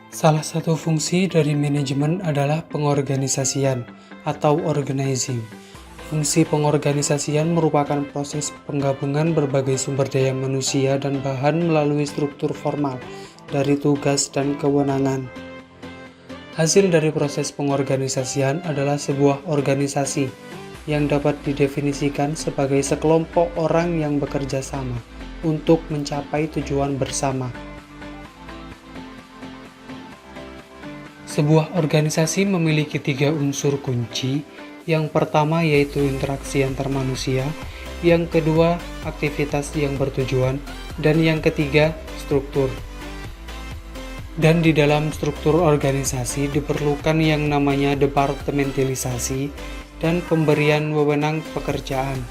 Salah satu fungsi dari manajemen adalah pengorganisasian atau organizing. Fungsi pengorganisasian merupakan proses penggabungan berbagai sumber daya manusia dan bahan melalui struktur formal dari tugas dan kewenangan. Hasil dari proses pengorganisasian adalah sebuah organisasi yang dapat didefinisikan sebagai sekelompok orang yang bekerja sama untuk mencapai tujuan bersama. Sebuah organisasi memiliki 3 unsur kunci. Yang pertama yaitu interaksi antar manusia, yang kedua aktivitas yang bertujuan, dan yang ketiga struktur. Dan di dalam struktur organisasi diperlukan yang namanya departementalisasi dan pemberian wewenang pekerjaan.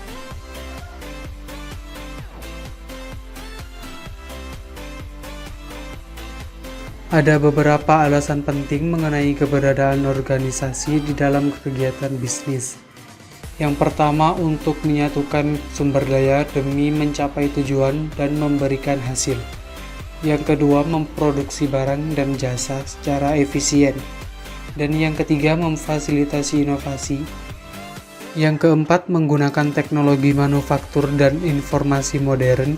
Ada beberapa alasan penting mengenai keberadaan organisasi di dalam kegiatan bisnis. Yang pertama, untuk menyatukan sumber daya demi mencapai tujuan dan memberikan hasil. Yang kedua, memproduksi barang dan jasa secara efisien. Dan yang ketiga, memfasilitasi inovasi. Yang keempat, menggunakan teknologi manufaktur dan informasi modern.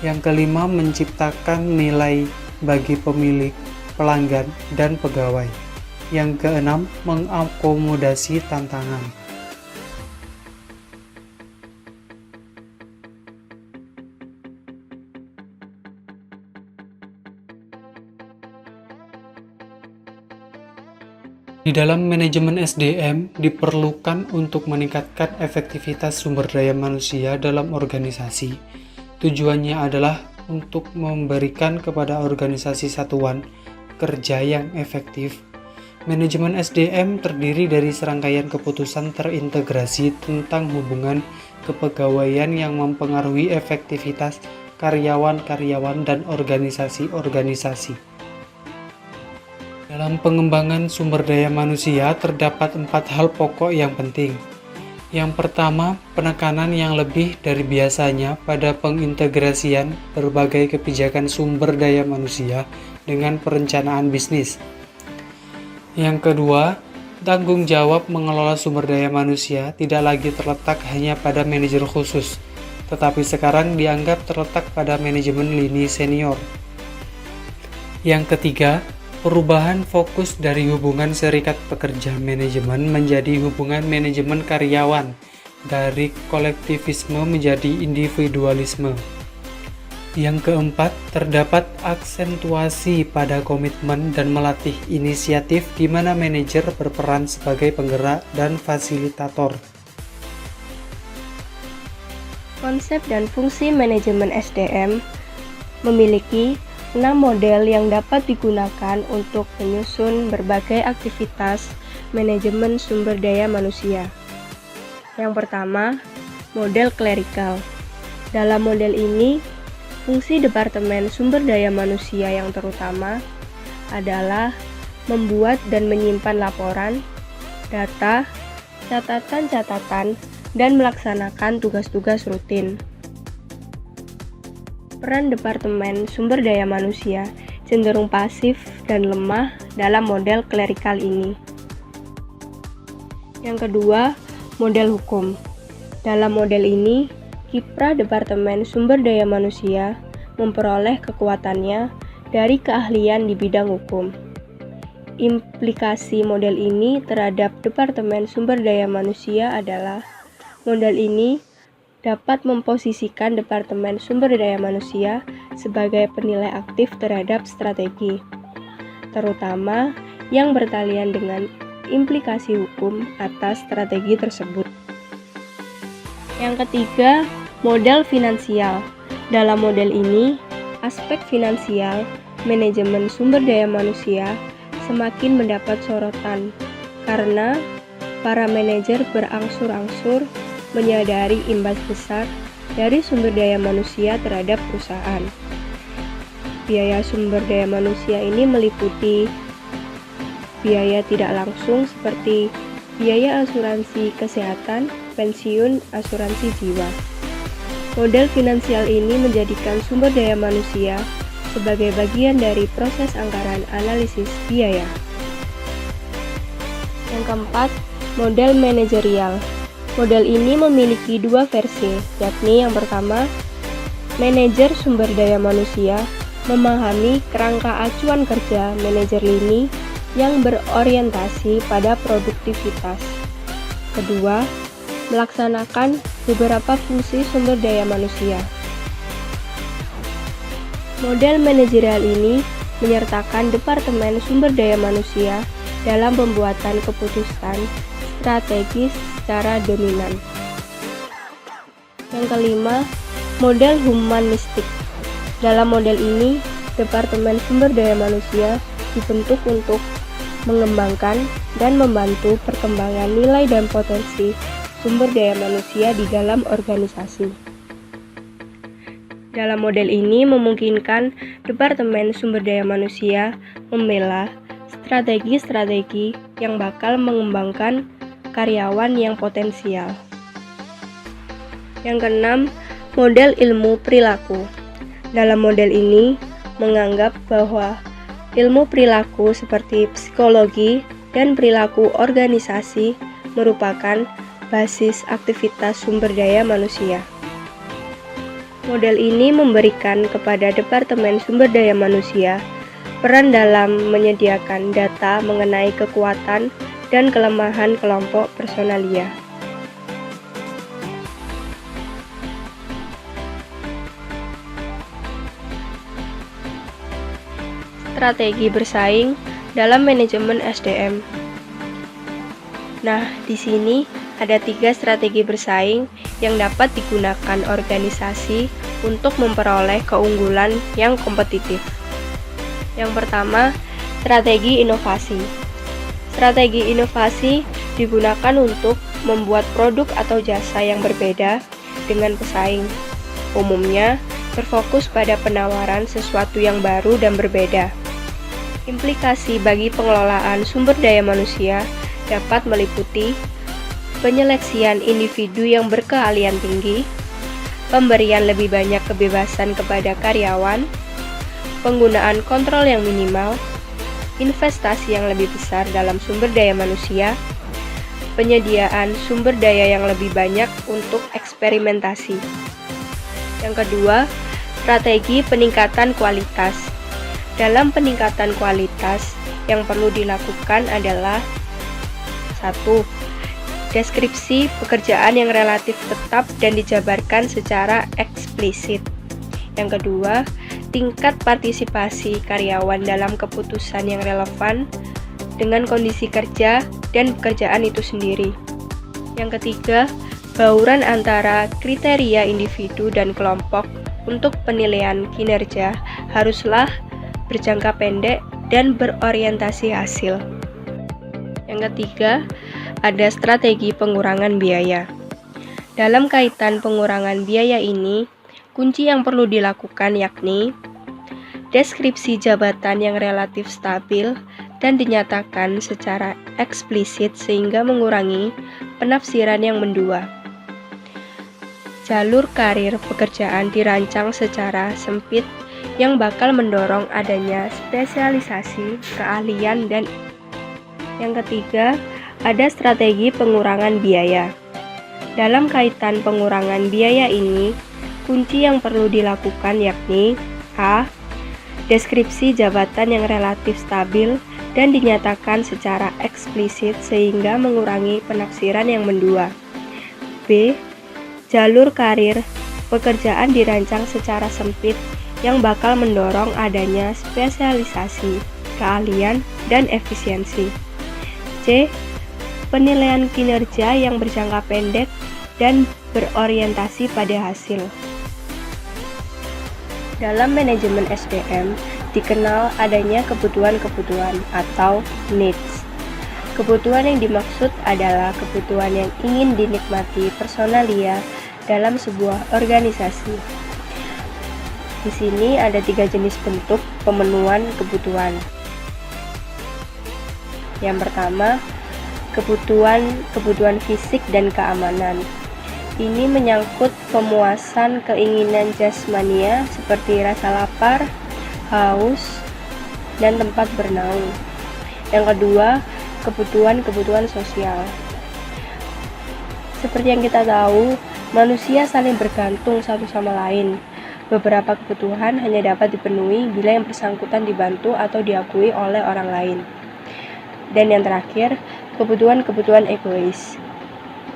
Yang kelima, menciptakan nilai bagi pemilik, pelanggan, dan pegawai. Yang keenam, mengakomodasi tantangan. Di dalam manajemen SDM diperlukan untuk meningkatkan efektivitas sumber daya manusia dalam organisasi. Tujuannya adalah untuk memberikan kepada organisasi satuan kerja yang efektif. Manajemen SDM terdiri dari serangkaian keputusan terintegrasi tentang hubungan kepegawaian yang mempengaruhi efektivitas karyawan-karyawan dan organisasi-organisasi. Dalam pengembangan sumber daya manusia terdapat 4 hal pokok yang penting. Yang pertama, penekanan yang lebih dari biasanya pada pengintegrasian berbagai kebijakan sumber daya manusia dengan perencanaan bisnis. Yang kedua, tanggung jawab mengelola sumber daya manusia tidak lagi terletak hanya pada manajer khusus, tetapi sekarang dianggap terletak pada manajemen lini senior. Yang ketiga, perubahan fokus dari hubungan serikat pekerja manajemen menjadi hubungan manajemen karyawan, dari kolektivisme menjadi individualisme. Yang keempat, terdapat aksentuasi pada komitmen dan melatih inisiatif di mana manajer berperan sebagai penggerak dan fasilitator. Konsep dan fungsi manajemen SDM memiliki 6 model yang dapat digunakan untuk menyusun berbagai aktivitas manajemen sumber daya manusia. Yang pertama, model klerikal. Dalam model ini, fungsi Departemen Sumber Daya Manusia yang terutama adalah membuat dan menyimpan laporan, data, catatan-catatan, dan melaksanakan tugas-tugas rutin. Peran Departemen Sumber Daya Manusia cenderung pasif dan lemah dalam model klerikal ini. Yang kedua, model hukum. Dalam model ini, kiprah Departemen Sumber Daya Manusia memperoleh kekuatannya dari keahlian di bidang hukum. Implikasi model ini terhadap Departemen Sumber Daya Manusia adalah model ini dapat memposisikan Departemen Sumber Daya Manusia sebagai penilai aktif terhadap strategi, terutama yang bertalian dengan implikasi hukum atas strategi tersebut. Yang ketiga, model finansial. Dalam model ini, aspek finansial manajemen sumber daya manusia semakin mendapat sorotan karena para manajer berangsur-angsur menyadari imbas besar dari sumber daya manusia terhadap perusahaan. Biaya sumber daya manusia ini meliputi biaya tidak langsung seperti biaya asuransi kesehatan, pensiun, asuransi jiwa. Model finansial ini menjadikan sumber daya manusia sebagai bagian dari proses anggaran analisis biaya. Yang keempat, model manajerial. Model ini memiliki dua versi, yakni yang pertama, manajer sumber daya manusia memahami kerangka acuan kerja manajer lini yang berorientasi pada produktivitas. Kedua, melaksanakan beberapa fungsi sumber daya manusia. Model manajerial ini menyertakan Departemen Sumber Daya Manusia dalam pembuatan keputusan strategis secara dominan. Yang kelima, model humanistik. Dalam model ini, Departemen Sumber Daya Manusia dibentuk untuk mengembangkan dan membantu perkembangan nilai dan potensi sumber daya manusia di dalam organisasi. Dalam model ini memungkinkan Departemen Sumber Daya Manusia membela strategi-strategi yang bakal mengembangkan karyawan yang potensial. Yang keenam, model ilmu perilaku. Dalam model ini menganggap bahwa ilmu perilaku seperti psikologi dan perilaku organisasi merupakan basis aktivitas sumber daya manusia. Model ini memberikan kepada Departemen Sumber Daya Manusia peran dalam menyediakan data mengenai kekuatan dan kelemahan kelompok personalia. Strategi bersaing dalam manajemen SDM. Nah, di sini ada 3 strategi bersaing yang dapat digunakan organisasi untuk memperoleh keunggulan yang kompetitif. Yang pertama, strategi inovasi. Strategi inovasi digunakan untuk membuat produk atau jasa yang berbeda dengan pesaing. Umumnya, berfokus pada penawaran sesuatu yang baru dan berbeda. Implikasi bagi pengelolaan sumber daya manusia dapat meliputi penyeleksian individu yang berkeahlian tinggi, pemberian lebih banyak kebebasan kepada karyawan, penggunaan kontrol yang minimal, investasi yang lebih besar dalam sumber daya manusia, penyediaan sumber daya yang lebih banyak untuk eksperimentasi. Yang kedua, strategi peningkatan kualitas. Dalam peningkatan kualitas, yang perlu dilakukan adalah 1. Deskripsi pekerjaan yang relatif tetap dan dijabarkan secara eksplisit. Yang kedua, tingkat partisipasi karyawan dalam keputusan yang relevan dengan kondisi kerja dan pekerjaan itu sendiri. Yang ketiga, bauran antara kriteria individu dan kelompok untuk penilaian kinerja haruslah berjangka pendek dan berorientasi hasil. Yang ketiga, ada strategi pengurangan biaya. Dalam kaitan pengurangan biaya ini, kunci yang perlu dilakukan yakni deskripsi jabatan yang relatif stabil dan dinyatakan secara eksplisit sehingga mengurangi penafsiran yang mendua. Jalur karir pekerjaan dirancang secara sempit yang bakal mendorong adanya spesialisasi, keahlian, dan yang ketiga, ada strategi pengurangan biaya. Dalam kaitan pengurangan biaya ini, kunci yang perlu dilakukan yakni A. Deskripsi jabatan yang relatif stabil dan dinyatakan secara eksplisit sehingga mengurangi penafsiran yang mendua. B. Jalur karir pekerjaan dirancang secara sempit yang bakal mendorong adanya spesialisasi, keahlian, dan efisiensi. C. Penilaian kinerja yang berjangka pendek dan berorientasi pada hasil. Dalam manajemen SDM, dikenal adanya kebutuhan-kebutuhan atau needs. Kebutuhan yang dimaksud adalah kebutuhan yang ingin dinikmati personalia dalam sebuah organisasi. Di sini ada 3 jenis bentuk pemenuhan kebutuhan. Yang pertama, kebutuhan fisik dan keamanan. Ini menyangkut pemuasan keinginan jasmania seperti rasa lapar, haus, dan tempat bernaung. Yang kedua, kebutuhan-kebutuhan sosial. Seperti yang kita tahu, manusia saling bergantung satu sama lain. Beberapa kebutuhan hanya dapat dipenuhi bila yang bersangkutan dibantu atau diakui oleh orang lain. Dan yang terakhir, kebutuhan-kebutuhan egois.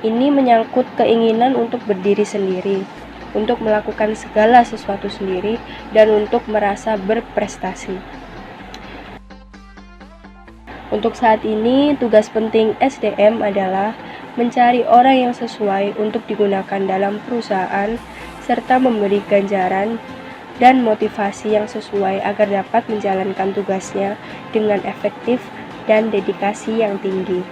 Ini menyangkut keinginan untuk berdiri sendiri, untuk melakukan segala sesuatu sendiri, dan untuk merasa berprestasi. Untuk saat ini, tugas penting SDM adalah mencari orang yang sesuai untuk digunakan dalam perusahaan, serta memberi ganjaran dan motivasi yang sesuai agar dapat menjalankan tugasnya dengan efektif dan dedikasi yang tinggi.